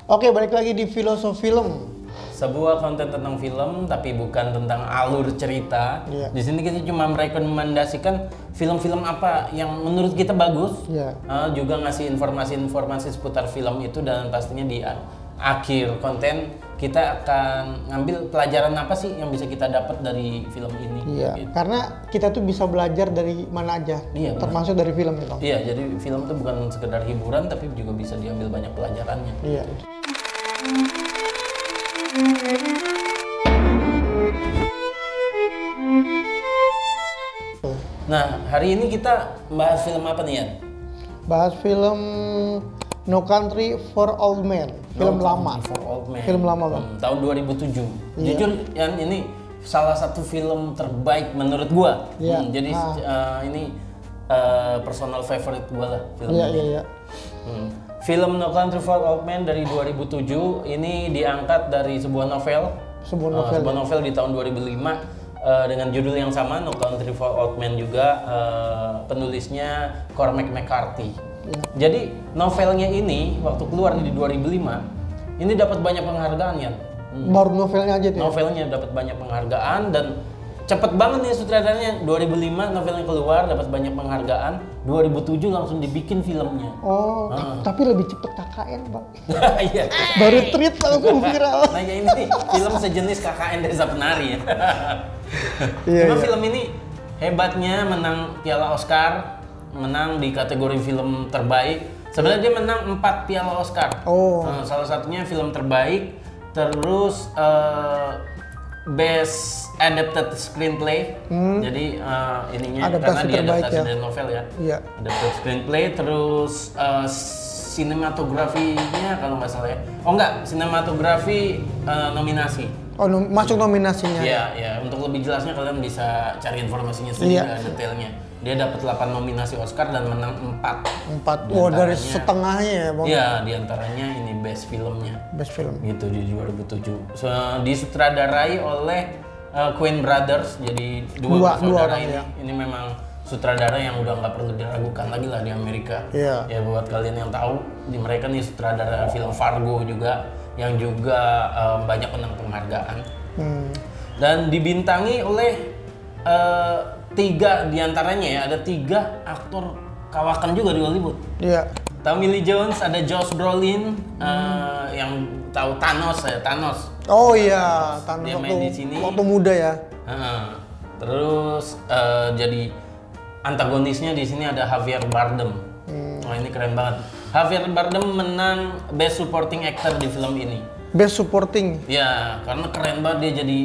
Oke, balik lagi di Filosofi Film. Sebuah konten tentang film tapi bukan tentang alur cerita. Iya. Di sini kita cuma merekomendasikan film-film apa yang menurut kita bagus. Iya. Juga ngasih informasi-informasi seputar film itu, dan pastinya di akhir konten kita akan ngambil pelajaran apa sih yang bisa kita dapat dari film ini. Iya. Gitu. Karena kita tuh bisa belajar dari mana aja. Iya, termasuk dari film itu. Iya, jadi film itu bukan sekedar hiburan tapi juga bisa diambil banyak pelajarannya. Iya. Nah, hari ini kita bahas film apa nih, Yan? Bahas film No Country for Old Men, film No lama. Country for Old Men. Film lama, Bang. Tahun 2007. Iya. Jujur, Yan, ini salah satu film terbaik menurut gua. Iya. Jadi ini personal favorite gua lah film Iya, ini. iya. Film No Country for Old Men dari 2007 ini diangkat dari sebuah novel. Sebuah Novel di tahun 2005 dengan judul yang sama, No Country for Old Men juga. Penulisnya Cormac McCarthy. Iya. Jadi novelnya ini waktu keluar di 2005 ini dapat banyak penghargaan, ya. Baru novelnya aja tuh. Ya? Novelnya dapat banyak penghargaan dan cepet banget nih sutradaranya. 2005 novelnya keluar dapat banyak penghargaan, 2007 langsung dibikin filmnya. Oh, tapi lebih cepet KKN, Bang. Iya. Baru tweet langsung viral. Nah, ya ini film sejenis KKN Desa Penari ya. Iya, Cuma iya. film ini hebatnya menang Piala Oscar, menang di kategori film terbaik. Sebenarnya dia menang 4 Piala Oscar. Oh. Salah satunya film terbaik, terus Best Adapted Screenplay. Jadi ininya Adaptasi karena dia terbaik, adaptasi ya. dari novel ya. Iya. Adapted Screenplay, terus sinematografinya kalau nggak salah ya. Oh enggak, sinematografi nominasi. Oh, masuk nominasinya. Iya, ya. Untuk lebih jelasnya kalian bisa cari informasinya sendiri, Iya. detailnya. Dia dapat 8 nominasi Oscar dan menang 4. 4. Oh, dari setengahnya ya, Bang. Iya, diantaranya ini best filmnya. Best film. Gitu di 2007. Disutradarai oleh Coen Brothers. Jadi dua orang, saudara ini. ya. Ini memang sutradara yang udah nggak perlu diragukan lagi lah di Amerika. Iya. Ya buat kalian yang tahu, di mereka nih sutradara film Fargo juga, yang juga banyak menang penghargaan. Dan dibintangi oleh 3 diantaranya ya, ada 3 aktor kawakan juga di Hollywood. Iya. Tommy Lee Jones, ada Josh Brolin, yang tahu Thanos ya, Thanos. Oh iya, Thanos Dia main di sini. waktu muda ya. Terus jadi antagonisnya di sini ada Javier Bardem. Wah, ini keren banget. Javier Bardem menang Best Supporting Actor di film ini. Best supporting. Ya, karena keren banget dia jadi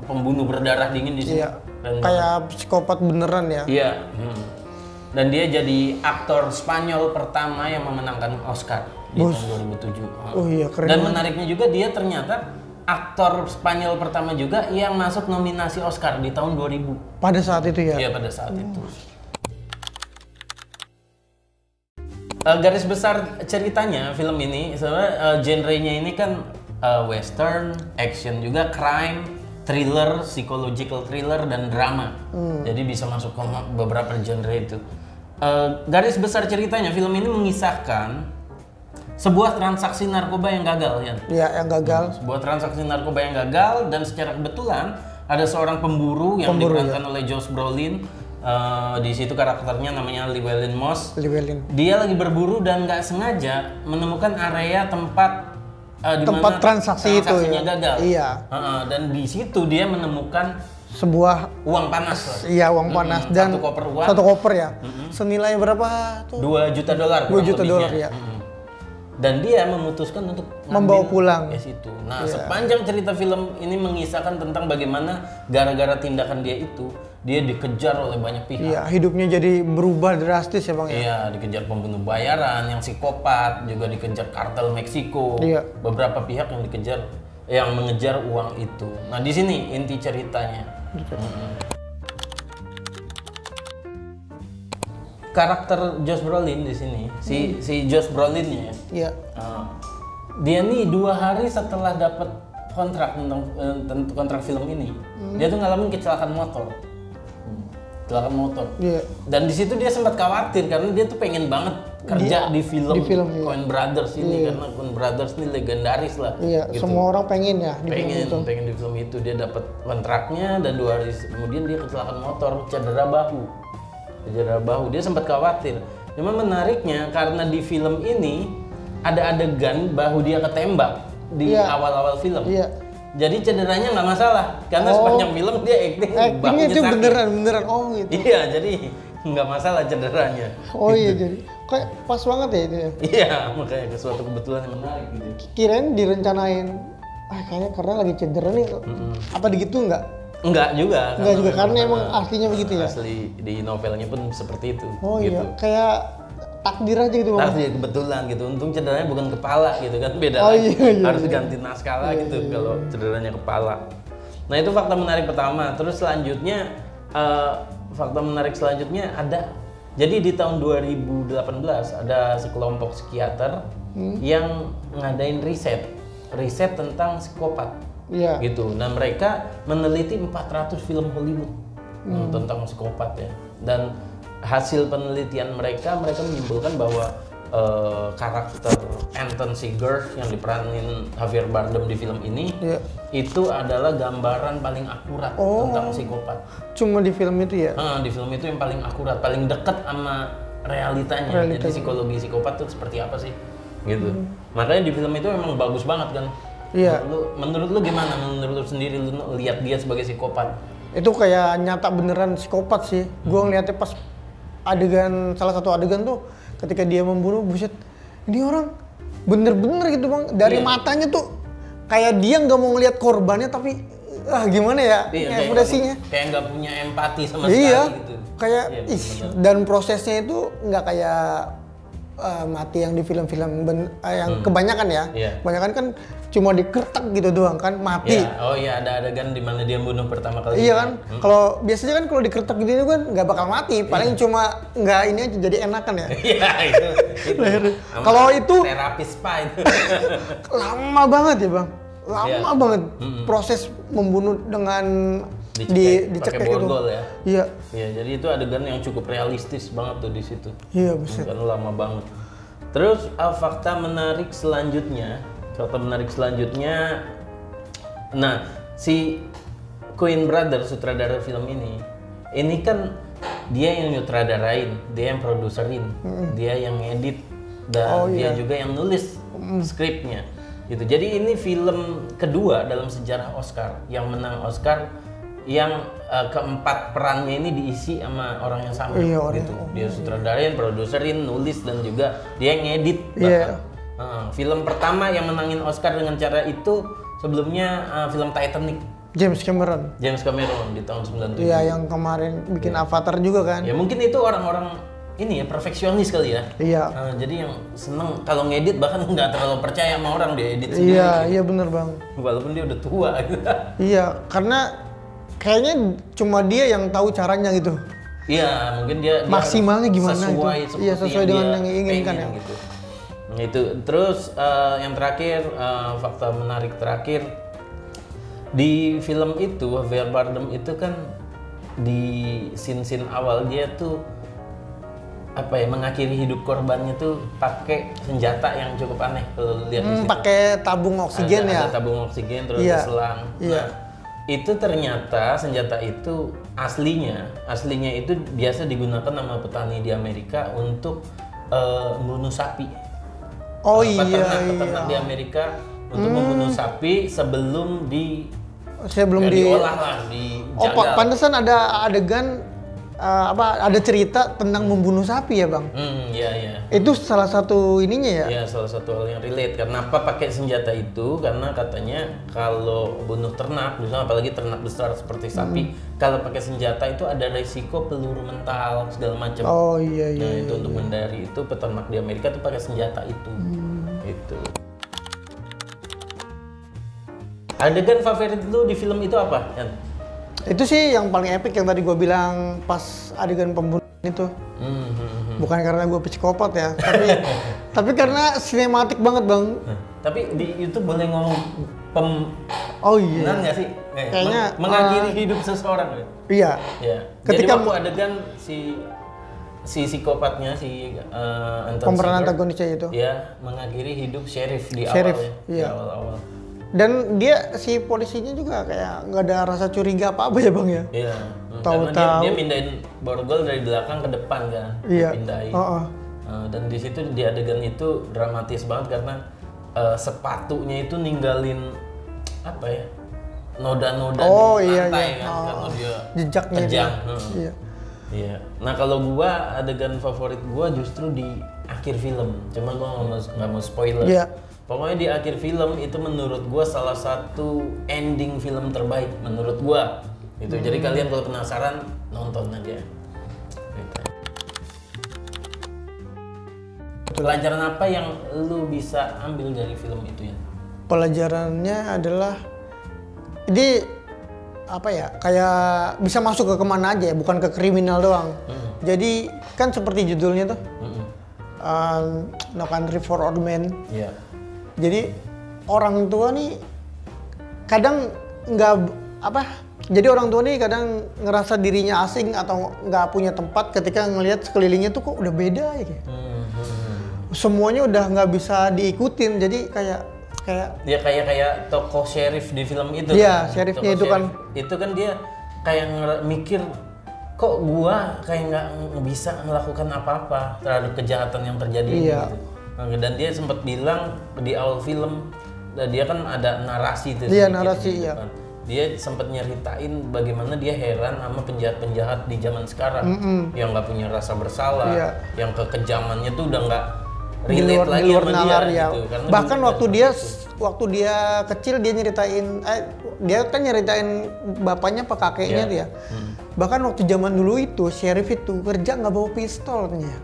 pembunuh berdarah dingin di sini. Iya. Keren banget. Kayak psikopat beneran ya. Iya. Dan dia jadi aktor Spanyol pertama yang memenangkan Oscar di tahun 2007. Oh iya, keren Dan banget. menariknya juga dia ternyata aktor Spanyol pertama juga yang masuk nominasi Oscar di tahun 2000. Pada saat itu ya. Iya, pada saat itu. Garis besar ceritanya film ini sebenarnya genre-nya ini kan western, action juga, crime, thriller, psychological thriller, dan drama. Jadi bisa masuk ke beberapa genre itu. Garis besar ceritanya, film ini mengisahkan sebuah transaksi narkoba yang gagal, ya. Iya, yang gagal. Sebuah transaksi narkoba yang gagal, dan secara kebetulan ada seorang pemburu yang diperankan oleh Josh Brolin. Di situ karakternya namanya Llewellyn Moss. Llewellyn. Dia lagi berburu dan nggak sengaja menemukan area tempat di Tempat mana transaksinya transaksinya gagal. Iya. Dan di situ dia menemukan Sebuah uang panas lah. iya uang panas dan satu koper uang. Satu koper ya. Senilai berapa tuh? $2 juta. 2 juta dolar ya. Dan dia memutuskan untuk Membawa ngambil pulang. ke situ. Nah, sepanjang cerita film ini mengisahkan tentang bagaimana gara-gara tindakan dia itu, dia dikejar oleh banyak pihak. Iya, hidupnya jadi berubah drastis ya, Bang ya. Iya, dikejar pembunuh bayaran, yang psikopat, juga dikejar kartel Meksiko. Iya. Beberapa pihak yang dikejar, yang mengejar uang itu. Nah, di sini inti ceritanya. Karakter Josh Brolin di sini, si Josh Brolin-nya ya. Iya. Dia nih 2 hari setelah dapat kontrak tentang kontrak film ini, dia tuh ngalamin kecelakaan motor. Kecelakaan motor. Iya. Dan di situ dia sempat khawatir karena dia tuh pengen banget kerja di film iya. Coen Brothers ini karena Coen Brothers ini legendaris lah. Iya, gitu. semua orang pengen ya di film itu. Pengen di film itu. Dia dapat kontraknya dan 2 hari kemudian dia kecelakaan motor, cedera bahu. Dia sempat khawatir. Cuma menariknya karena di film ini ada adegan bahu dia ketembak di awal-awal film. Iya. Jadi cederanya nggak masalah karena sepanjang film dia actingnya itu sakit. beneran gitu. Iya, jadi nggak masalah cederanya. Oh gitu. Iya, jadi kayak pas banget ya itu ya. Iya, makanya suatu kebetulan yang menarik gitu. Kirain direncanain, kayaknya karena lagi cedera nih, apa begitu nggak? Enggak juga karena emang aslinya begitu ya. Asli di novelnya pun seperti itu. Oh gitu. iya, kayak takdir aja gitu. Takdir kebetulan gitu. Untung cederanya bukan kepala gitu kan, beda lagi. Harus ganti naskah gitu kalau cederanya kepala. Nah itu fakta menarik pertama. Terus selanjutnya fakta menarik selanjutnya ada. Jadi di tahun 2018 ada sekelompok psikiater yang ngadain riset tentang psikopat. Iya. Gitu. Nah mereka meneliti 400 film Hollywood tentang psikopat ya. Dan hasil penelitian mereka menyimpulkan bahwa karakter Anton Chigurh yang diperanin Javier Bardem di film ini itu adalah gambaran paling akurat tentang psikopat. Cuma di film itu ya? Di film itu yang paling akurat, paling dekat sama realitanya. Jadi psikologi psikopat itu seperti apa sih? Gitu. Makanya di film itu memang bagus banget kan? Iya. Menurut lu gimana? Menurut lu sendiri lu lihat dia sebagai psikopat? Itu kayak nyata beneran psikopat sih. Gua ngeliatnya pas salah satu adegan tuh ketika dia membunuh, buset, ini orang bener-bener gitu bang, dari matanya tuh kayak dia nggak mau ngeliat korbannya tapi gimana ya ekspresinya kayak nggak punya empati sama sekali gitu. Kayak dan prosesnya itu nggak kayak mati yang di film-film yang kebanyakan ya. Kebanyakan kan cuma dikertak gitu doang kan, mati. Oh iya, ada adegan di mana dia bunuh pertama kali. Iya kan, kalau biasanya kan kalau dikertak gitu kan nggak bakal mati, paling cuma nggak ini aja jadi enakan ya. Iya itu. Kalau itu terapis spa itu. Lama banget ya bang, lama banget proses membunuh dengan dicek pakai borgol ya. Iya. Iya, jadi itu adegan yang cukup realistis banget tuh di situ. Iya, betul. Karena lama banget. Terus fakta menarik selanjutnya, nah si Coen Brothers sutradara film ini kan dia yang nyutradarain, dia yang produserin, dia yang ngedit dan dia juga yang nulis skripnya. Gitu. Jadi ini film kedua dalam sejarah Oscar yang menang Oscar yang keempat perannya ini diisi sama orang yang sama gitu. Dia sutradarain, produserin, nulis dan juga dia ngedit bahkan. Film pertama yang menangin Oscar dengan cara itu sebelumnya film Titanic. James Cameron di tahun 97. Iya, yang kemarin bikin Avatar juga kan. Ya mungkin itu orang-orang ini ya perfeksionis kali ya. Iya. Jadi yang seneng kalau ngedit bahkan nggak terlalu percaya sama orang dia edit sendiri. Iya bener bang. Walaupun dia udah tua gitu. Iya, karena kayaknya cuma dia yang tahu caranya gitu. Iya, mungkin dia maksimalnya gimana sesuai itu. Iya, sesuai dengan yang diinginkan ya. Gitu. Itu terus yang terakhir fakta menarik terakhir di film itu Javier Bardem itu kan di scene awal dia tuh mengakhiri hidup korbannya tuh pakai senjata yang cukup aneh kalau lihat di situ. Pakai tabung oksigen ya. Ada tabung oksigen terus ada selang. Nah, itu ternyata senjata itu aslinya itu biasa digunakan sama petani di Amerika untuk membunuh sapi. Peternak di Amerika untuk membunuh sapi sebelum diolah lah, dijagal. Pantesan ada adegan ada cerita tentang membunuh sapi ya bang? Iya. Itu salah satu ininya ya? Iya, salah satu hal yang relate. Kenapa pakai senjata itu? Karena katanya kalau bunuh ternak, misalnya apalagi ternak besar seperti sapi, kalau pakai senjata itu ada resiko peluru mental segala macam. Oh iya. Nah itu untuk menghindari itu peternak di Amerika tuh pakai senjata itu. Itu. Adegan favorit lu di film itu apa? Itu sih yang paling epic yang tadi gue bilang pas adegan pembunuhan itu. Bukan karena gue psikopat ya, tapi karena sinematik banget bang. Tapi di YouTube boleh ngomong benar nggak sih? Kayaknya mengakhiri hidup seseorang. Iya. Ketika jadi waktu adegan si si psikopatnya Anton Pemeran Seeger, antagonisnya itu. ya mengakhiri hidup sheriff di Sheriff, awal ya, di iya. awal-awal. Dan dia si polisinya juga kayak nggak ada rasa curiga apa ya bang ya. Iya. Tahu-tahu. Karena dia mindahin borgol dari belakang ke depan kan, Iya. dipindahin. Oh. Dan di situ di adegan itu dramatis banget karena sepatunya itu ninggalin apa ya, noda-noda di Iya, lantai iya. kan, karena dia Jejaknya kejang. dia. Iya. Iya. Nah kalau gua adegan favorit gua justru di akhir film. Cuma gua nggak mau spoiler. Iya. Pokoknya di akhir film itu menurut gua salah satu ending film terbaik menurut gua. Itu. Jadi kalian kalau penasaran nonton aja. Gitu. Pelajaran apa yang lu bisa ambil dari film itu ya? Pelajarannya adalah ini apa ya, kayak bisa masuk ke kemana aja ya, bukan ke kriminal doang. Jadi kan seperti judulnya tuh, No Country for Old Men. Iya. Jadi orang tua nih kadang nggak jadi orang tua nih kadang ngerasa dirinya asing atau nggak punya tempat ketika ngelihat sekelilingnya tuh kok udah beda ya kayak. Semuanya udah nggak bisa diikutin, jadi kayak Dia kayak tokoh sheriff di film itu. Iya, kan? sheriffnya Tokoh itu kan. sheriff. Itu kan dia kayak mikir kok gua kayak nggak bisa melakukan apa-apa terhadap kejahatan yang terjadi Iya. gitu. Nah, dan dia sempat bilang di awal film, dia kan ada narasi itu. Iya, sedikit narasi, gitu iya. kan. Dia sempat nyeritain bagaimana dia heran sama penjahat-penjahat di zaman sekarang yang nggak punya rasa bersalah, Iya. yang kekejamannya tuh udah nggak di relate luar lagi sama nalar dia ya. gitu. Karena Bahkan dulu waktu dia kecil dia nyeritain, dia kan nyeritain bapaknya apa kakeknya Iya. dia. Bahkan waktu zaman dulu itu sheriff itu kerja nggak bawa pistol katanya.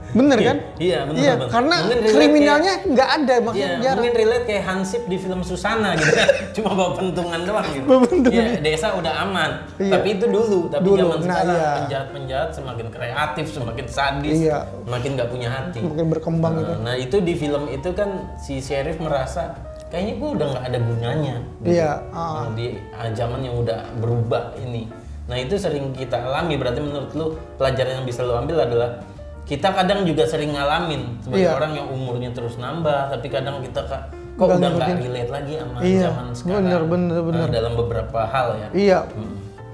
Bener kan? Iya, bener. Karena Mungkin relate kriminalnya nggak ada, Iya, maksudnya jarang. mungkin relate kayak Hansip di film Susana gitu kan. Cuma bawa pentungan doang gitu. Bawa pentungan. Iya, desa udah aman. Iya. Tapi itu dulu, Dulu, zaman nah, sekarang iya. penjahat-penjahat semakin kreatif, semakin sadis, Iya. semakin nggak punya hati. Mungkin berkembang gitu. Nah, itu di film itu kan si sheriff merasa kayaknya gue udah nggak ada gunanya. Gitu. Iya, Nah, di zaman yang udah berubah ini. Nah itu sering kita alami. Berarti menurut lu pelajaran yang bisa lu ambil adalah kita kadang juga sering ngalamin sebagai Iya. orang yang umurnya terus nambah, tapi kadang kita kok Nggak udah nggak ngikutin. relate lagi sama Iya, zaman sekarang. bener. Dalam beberapa hal ya. Iya.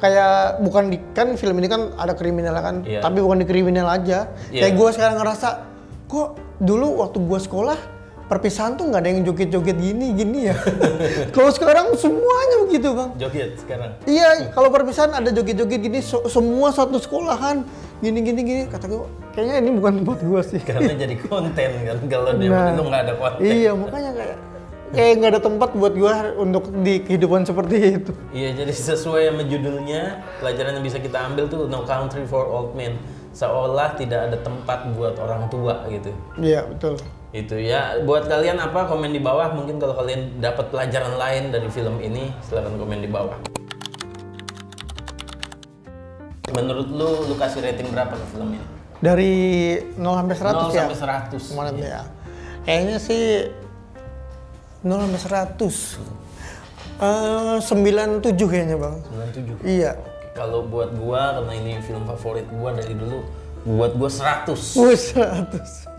Kayak bukan kan film ini kan ada kriminal kan, Iya. tapi bukan di kriminal aja. Iya. Kayak gue sekarang ngerasa, kok dulu waktu gue sekolah perpisahan tuh nggak ada yang joget-joget gini ya. Kalau sekarang semuanya begitu bang. Joget sekarang. Iya, kalau perpisahan ada joget-joget gini, semua satu sekolahan gini. Kata gue, kayaknya ini bukan tempat gue sih. Karena jadi konten kan kalau dia itu nggak ada konten. Iya, makanya kayak nggak ada tempat buat gue untuk di kehidupan seperti itu. Iya, jadi sesuai sama judulnya, pelajaran yang bisa kita ambil tuh No Country for Old Men. Seolah tidak ada tempat buat orang tua gitu. Iya, betul. Itu ya, buat kalian apa, komen di bawah. Mungkin kalau kalian dapat pelajaran lain dari film ini, silahkan komen di bawah. Menurut lu kasih rating berapa ke film ini? Dari 0 sampai 100 0 ya? sampai 100. Kemarin ya. Kayaknya sih 0 sampai 100. 97 kayaknya bang. 97. Iya. Kalau buat gua, karena ini film favorit gua dari dulu, buat gua 100. 100.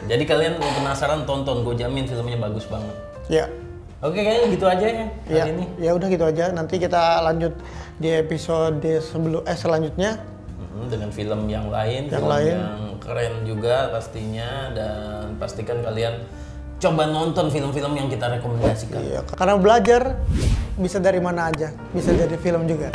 Jadi kalian kalau penasaran tonton, gue jamin filmnya bagus banget. Ya. Oke, kayaknya gitu aja ya Ya, hari ini. ya udah gitu aja. Nanti kita lanjut di episode selanjutnya. Dengan film yang lain, Yang film lain. yang keren juga pastinya, dan pastikan kalian coba nonton film-film yang kita rekomendasikan. Iya, karena belajar bisa dari mana aja, bisa dari film juga.